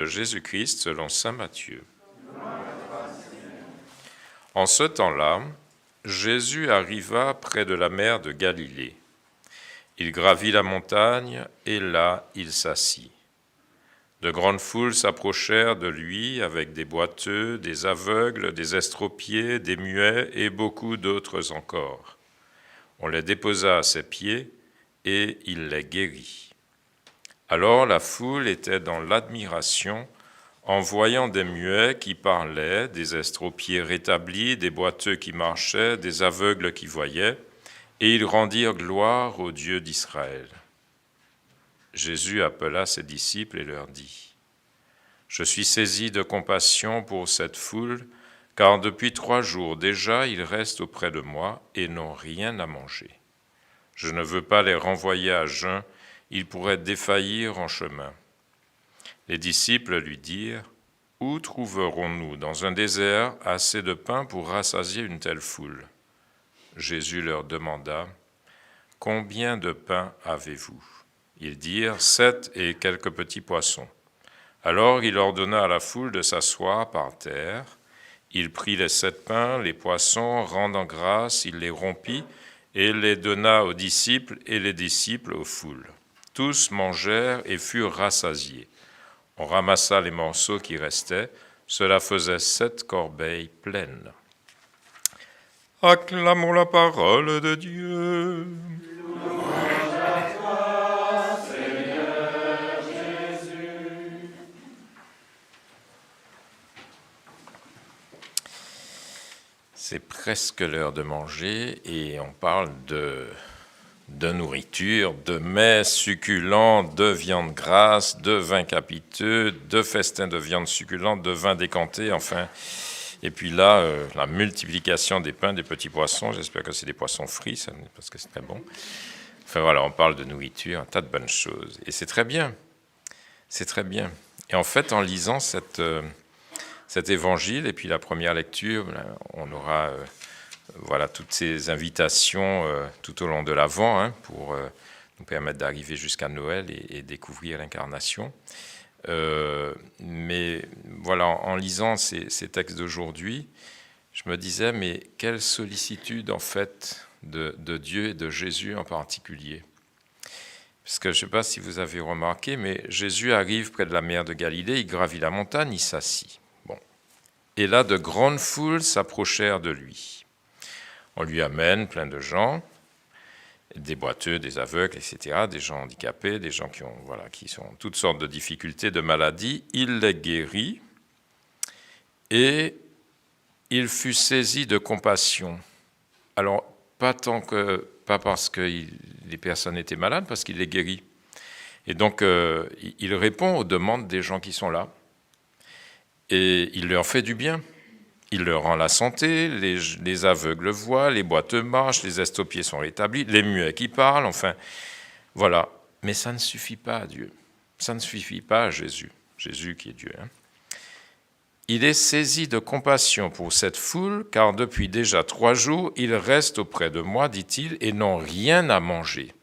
De Jésus-Christ selon saint Matthieu. En ce temps-là, Jésus arriva près de la mer de Galilée. Il gravit la montagne et là il s'assit. De grandes foules s'approchèrent de lui avec des boiteux, des aveugles, des estropiés, des muets et beaucoup d'autres encore. On les déposa à ses pieds et il les guérit. Alors la foule était dans l'admiration en voyant des muets qui parlaient, des estropiés rétablis, des boiteux qui marchaient, des aveugles qui voyaient, et ils rendirent gloire au Dieu d'Israël. Jésus appela ses disciples et leur dit : « Je suis saisi de compassion pour cette foule, car depuis 3 jours déjà ils restent auprès de moi et n'ont rien à manger. Je ne veux pas les renvoyer à jeun, ils pourraient défaillir en chemin. » Les disciples lui dirent : « Où trouverons-nous dans un désert assez de pain pour rassasier une telle foule ?» Jésus leur demanda : « Combien de pain avez-vous » Ils dirent : « 7 et quelques petits poissons. » Alors il ordonna à la foule de s'asseoir par terre. Il prit les 7 pains, les poissons, rendant grâce, il les rompit et les donna aux disciples et les disciples aux foules. Tous mangèrent et furent rassasiés. On ramassa les morceaux qui restaient, cela faisait 7 corbeilles pleines. Acclamons la parole de Dieu. Louange à toi, Seigneur Jésus. C'est presque l'heure de manger et on parle de nourriture, de mets succulents, de viande grasse, de vin capiteux, de festins de viande succulente, de vin décanté, enfin. Et puis là, la multiplication des pains, des petits poissons. J'espère que c'est des poissons frits, parce que c'est très bon. Enfin voilà, on parle de nourriture, un tas de bonnes choses. Et c'est très bien. C'est très bien. Et en fait, en lisant cet évangile, et puis la première lecture, on aura voilà, toutes ces invitations tout au long de l'Avent pour nous permettre d'arriver jusqu'à Noël et découvrir l'incarnation. Mais voilà, en lisant ces textes d'aujourd'hui, je me disais, mais quelle sollicitude en fait de Dieu et de Jésus en particulier. Parce que je ne sais pas si vous avez remarqué, mais Jésus arrive près de la mer de Galilée, il gravit la montagne, il s'assit. Bon. Et là, de grandes foules s'approchèrent de lui. On lui amène plein de gens, des boiteux, des aveugles, etc., des gens handicapés, des gens qui sont toutes sortes de difficultés, de maladies. Il les guérit et il fut saisi de compassion. Alors, pas parce que les personnes étaient malades, parce qu'il les guérit. Et donc, il répond aux demandes des gens qui sont là. Et il leur fait du bien. Il leur rend la santé, les aveugles voient, les boiteux marchent, les estropiés sont rétablis, les muets qui parlent, enfin, voilà. Mais ça ne suffit pas à Dieu. Ça ne suffit pas à Jésus. Jésus qui est Dieu. Il est saisi de compassion pour cette foule, car depuis déjà 3 jours, ils restent auprès de moi, dit-il, et n'ont rien à manger.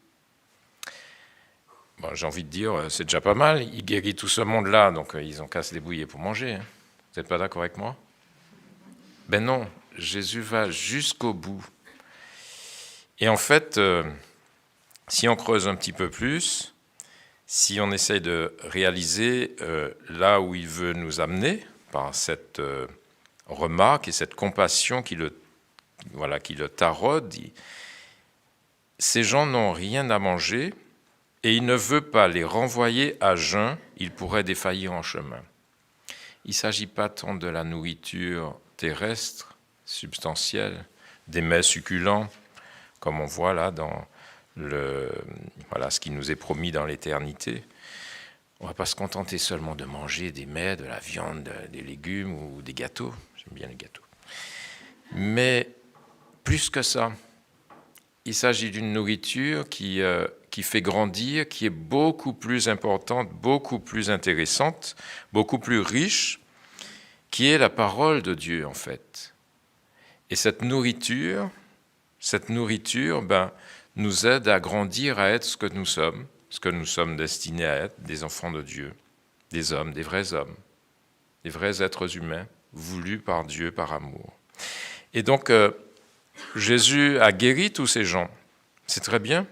Bon, j'ai envie de dire, c'est déjà pas mal. Il guérit tout ce monde-là, donc ils ont qu'à se débrouiller pour manger. Vous n'êtes pas d'accord avec moi ? Ben non, Jésus va jusqu'au bout. Et en fait, si on creuse un petit peu plus, si on essaye de réaliser là où il veut nous amener, par cette remarque et cette compassion qui le taraude, ces gens n'ont rien à manger et il ne veut pas les renvoyer à jeun, ils pourraient défaillir en chemin. Il ne s'agit pas tant de la nourriture terrestre, substantielle, des mets succulents, comme on voit là dans ce qui nous est promis dans l'éternité. On ne va pas se contenter seulement de manger des mets, de la viande, des légumes ou des gâteaux. J'aime bien les gâteaux. Mais plus que ça, il s'agit d'une nourriture qui fait grandir, qui est beaucoup plus importante, beaucoup plus intéressante, beaucoup plus riche, qui est la parole de Dieu en fait. Et cette nourriture nous aide à grandir, à être ce que nous sommes destinés à être, des enfants de Dieu. des hommes, des vrais êtres humains, voulus par Dieu par amour. Et donc, Jésus a guéri tous ces gens. C'est très bien.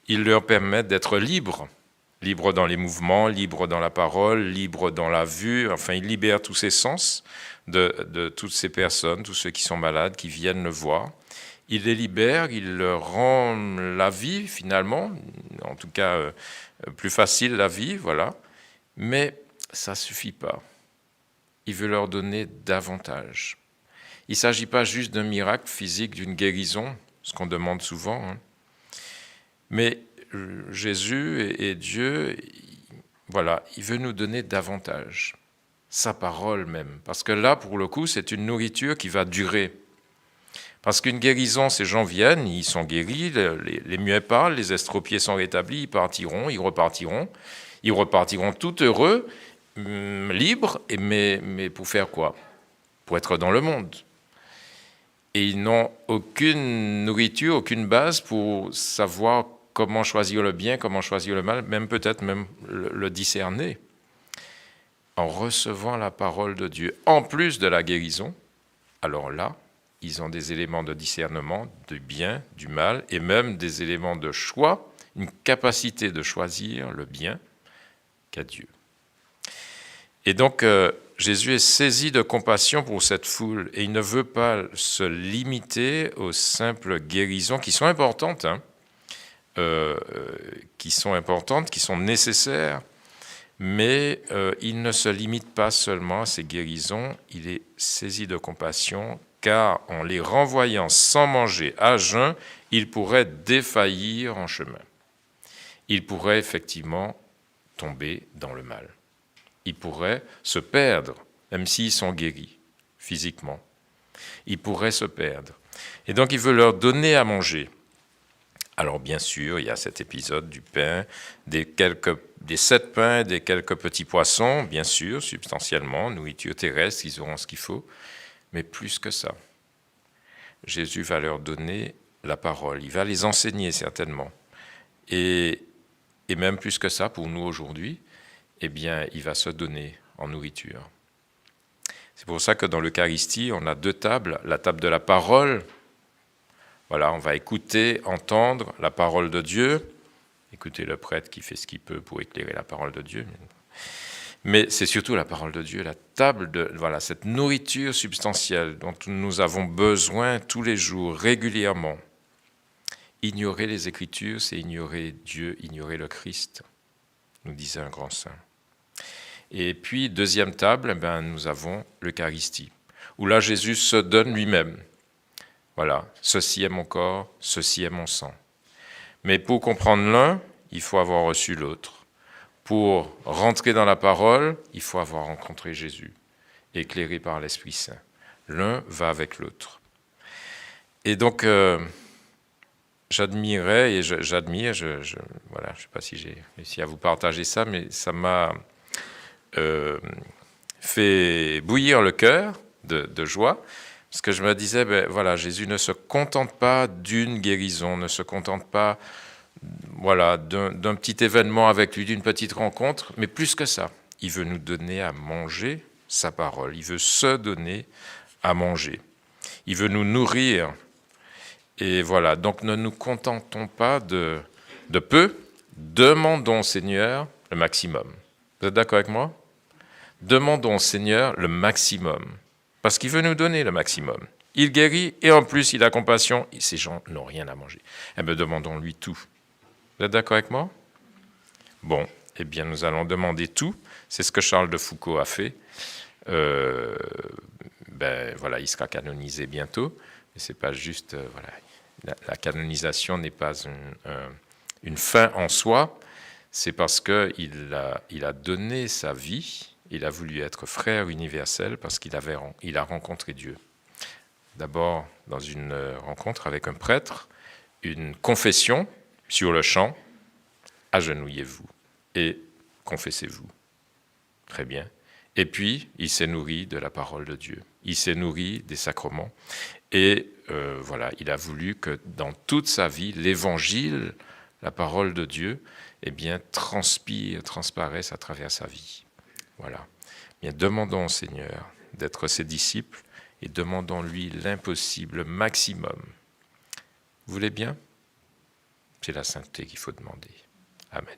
Il leur permet d'être libres. Libres dans les mouvements, libres dans la parole, libres dans la vue. Enfin, il libère tous ses sens de toutes ces personnes, tous ceux qui sont malades, qui viennent le voir. Il les libère, il leur rend la vie, finalement, en tout cas, plus facile la vie, voilà. Mais ça ne suffit pas. Il veut leur donner davantage. Il ne s'agit pas juste d'un miracle physique, d'une guérison, ce qu'on demande souvent, hein. Mais Jésus et Dieu, voilà, il veut nous donner davantage, sa parole même. Parce que là, pour le coup, c'est une nourriture qui va durer. Parce qu'une guérison, ces gens viennent, ils sont guéris, les muets parlent, les estropiés sont rétablis, ils partiront, ils repartiront tout heureux, libres, mais pour faire quoi? Pour être dans le monde. Et ils n'ont aucune nourriture, aucune base pour savoir comment choisir le bien, comment choisir le mal, même peut-être même le discerner. En recevant la parole de Dieu, en plus de la guérison, alors là, ils ont des éléments de discernement, du bien, du mal, et même des éléments de choix, une capacité de choisir le bien qu'a Dieu. Et donc, Jésus est saisi de compassion pour cette foule, et il ne veut pas se limiter aux simples guérisons qui sont importantes, hein, qui sont nécessaires, mais il ne se limite pas seulement à ces guérisons, il est saisi de compassion, car en les renvoyant sans manger à jeun, il pourrait défaillir en chemin. Il pourrait effectivement tomber dans le mal. Ils pourraient se perdre, même s'ils sont guéris physiquement. Ils pourraient se perdre. Et donc, il veut leur donner à manger. Alors, bien sûr, il y a cet épisode du pain, des 7 pains, des quelques petits poissons, bien sûr, substantiellement, nourriture terrestre, ils auront ce qu'il faut. Mais plus que ça, Jésus va leur donner la parole. Il va les enseigner, certainement. Et même plus que ça, pour nous aujourd'hui, eh bien, il va se donner en nourriture. C'est pour ça que dans l'Eucharistie, on a 2 tables. La table de la parole, voilà, on va écouter, entendre la parole de Dieu. Écouter le prêtre qui fait ce qu'il peut pour éclairer la parole de Dieu. Mais c'est surtout la parole de Dieu, la table de, voilà, cette nourriture substantielle dont nous avons besoin tous les jours, régulièrement. Ignorer les Écritures, c'est ignorer Dieu, ignorer le Christ, nous disait un grand saint. Et puis, 2e table, nous avons l'Eucharistie, où là, Jésus se donne lui-même. Voilà, ceci est mon corps, ceci est mon sang. Mais pour comprendre l'un, il faut avoir reçu l'autre. Pour rentrer dans la parole, il faut avoir rencontré Jésus, éclairé par l'Esprit Saint. L'un va avec l'autre. Et donc, j'admirais et j'admire, voilà, je ne sais pas si j'ai réussi à vous partager ça, mais ça m'a fait bouillir le cœur de joie, parce que je me disais, voilà, Jésus ne se contente pas d'une guérison, ne se contente pas, voilà, d'un petit événement avec lui, d'une petite rencontre, mais plus que ça, il veut nous donner à manger sa parole, il veut se donner à manger, il veut nous nourrir. Et voilà, donc ne nous contentons pas de peu, demandons au Seigneur le maximum. Vous êtes d'accord avec moi? Demandons au Seigneur le maximum, parce qu'il veut nous donner le maximum. Il guérit et en plus il a compassion, et ces gens n'ont rien à manger. Eh bien, demandons-lui tout. Vous êtes d'accord avec moi? Bon, eh bien nous allons demander tout. C'est ce que Charles de Foucault a fait. Voilà, il sera canonisé bientôt. Mais c'est pas juste, voilà, la canonisation n'est pas une fin en soi. C'est parce qu'il a donné sa vie. Il a voulu être frère universel parce qu'il a rencontré Dieu. D'abord, dans une rencontre avec un prêtre, une confession sur le champ, agenouillez-vous et confessez-vous. Très bien. Et puis, il s'est nourri de la parole de Dieu. Il s'est nourri des sacrements. Et voilà, il a voulu que dans toute sa vie, l'évangile, la parole de Dieu, transparaissent à travers sa vie. Voilà. Bien, demandons au Seigneur d'être ses disciples et demandons-lui l'impossible maximum. Vous voulez bien ? C'est la sainteté qu'il faut demander. Amen.